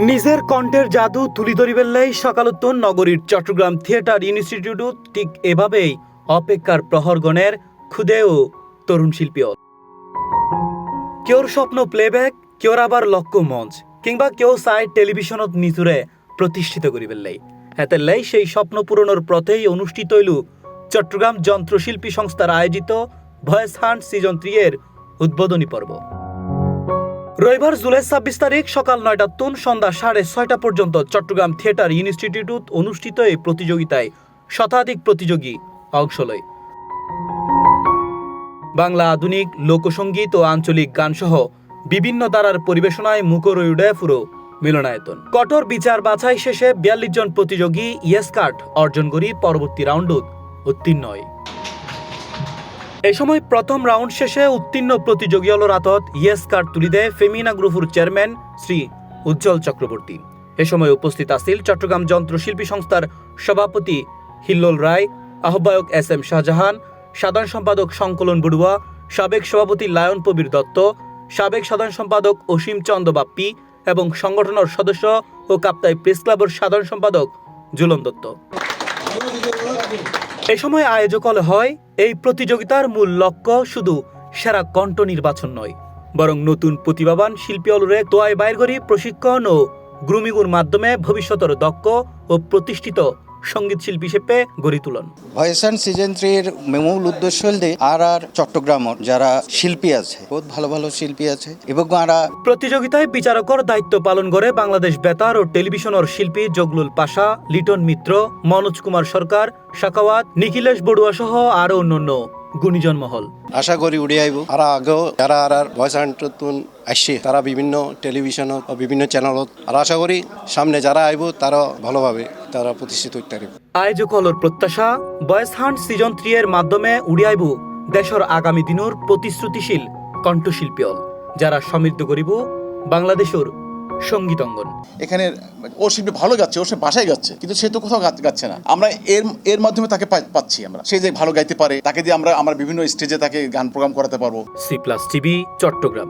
নিজের কণ্ঠের জাদু তুলি ধরিবেলাই সকালোত্তর নগরীর চট্টগ্রাম থিয়েটার ইনস্টিটিউট ঠিক এভাবেই অপেক্ষার প্রহরগণের ক্ষুদে ও তরুণ শিল্পী। কেউর স্বপ্ন প্লেব্যাক, কেউর আবার লক্ষ্য মঞ্চ, কিংবা কেউ চায় টেলিভিশনত নিজুরে প্রতিষ্ঠিত করিবেলাই। হেতেলাই সেই স্বপ্ন পূরণের পথেই অনুষ্ঠিত হইল চট্টগ্রাম যন্ত্রশিল্পী সংস্থার আয়োজিত ভয়েস হান্ট সিজন 3 এর উদ্বোধনী পর্ব। রবিবার জুলাই 26 তারিখ সকাল 9টা তুন সন্ধ্যা 6:30 পর্যন্ত চট্টগ্রাম থিয়েটার ইনস্টিটিউট অনুষ্ঠিত এই প্রতিযোগিতায় শতাধিক প্রতিযোগী অংশ লয়। বাংলা আধুনিক লোকসঙ্গীত ও আঞ্চলিক গানসহ বিভিন্ন ধারার পরিবেশনায় মুখর হয়ে ওঠে পুরো মিলনায়তন। কঠোর বিচার বাছাই শেষে 42 জন প্রতিযোগী ইয়েস কার্ড অর্জন করি পরবর্তী রাউন্ডত উত্তীর্ণ হয়। এই সময় প্রথম রাউন্ড শেষে উত্তীর্ণ প্রতিযোগী হল রাতত ইয়েস কার্ড তুলি দেয় ফেমিনা গ্রুপুর চেয়ারম্যান শ্রী উজ্জ্বল চক্রবর্তী। এ সময় উপস্থিত আছিল চট্টগ্রাম যন্ত্রশিল্পী সংস্থার সভাপতি হিল্লোল রায়, আহ্বায়ক SM শাহজাহান, সাধারণ সম্পাদক সংকলন বড়ুয়া, সাবেক সভাপতি লায়ন প্রবীর দত্ত, সাবেক সাধারণ সম্পাদক অসীম চন্দ্র বাপ্পি এবং সংগঠনের সদস্য ও কাপ্তাই প্রেস ক্লাবের সাধারণ সম্পাদক জুলন দত্ত। এ সময় আয়োজক হয় এই প্রতিযোগিতার মূল লক্ষ্য শুধু সেরা কণ্ঠ নির্বাচন নয়, বরং নতুন প্রতিভাবান শিল্পী অলরে তোয়াই বাইর করি প্রশিক্ষণ ও গ্রুমিংয়ের মাধ্যমে ভবিষ্যতের দক্ষ ও প্রতিষ্ঠিত সঙ্গীত শিল্পী হিসেবে গড়ি তুলন। ভয়েস হান্ট সিজন 3 এর মূল উদ্দেশ্য হল আর চট্টগ্রামর যারা শিল্পী আছে, বহুত ভালো ভালো শিল্পী আছে এবং প্রতিযোগিতায় বিচারকর দায়িত্ব পালন করে বাংলাদেশ বেতার ও টেলিভিশনের শিল্পী জগলুল পাশা, লিটন মিত্র, মনোজ কুমার সরকার, শাকাওয়াত, নিখিলেশ বড়ুয়া সহ আরো অন্যান্য গুণীজন মহল। আশা করি উড়ে আইব আর আগেও যারা আর ভয়েস হান্টতুন আসছে তারা বিভিন্ন টেলিভিশনত ও বিভিন্ন চ্যানেলত, আর আশা করি সামনে যারা আইব তারা ভালোভাবে তারা প্রতিষ্ঠিত হতে পারবে। আয়োজক হলর প্রত্যাশা ভয়েস হান্ট সিজন 3 এর মাধ্যমে উড়ে আইব দেশের আগামী দিনের প্রতিশ্রুতিশীল কণ্ঠশিল্পী যারা সমৃদ্ধ করিব বাংলাদেশের সঙ্গীত অঙ্গন। এখানে ও শিল্পী ভালো গাচ্ছে, ও সে বাসায় গাচ্ছে, কিন্তু সে তো কোথাও গাচ্ছে না। আমরা এর মাধ্যমে তাকে পাচ্ছি, আমরা সে যে ভালো গাইতে পারে তাকে দিয়ে আমরা বিভিন্ন স্টেজে তাকে গান প্রোগ্রাম করাতে পারবো। C+ TV Chittagong.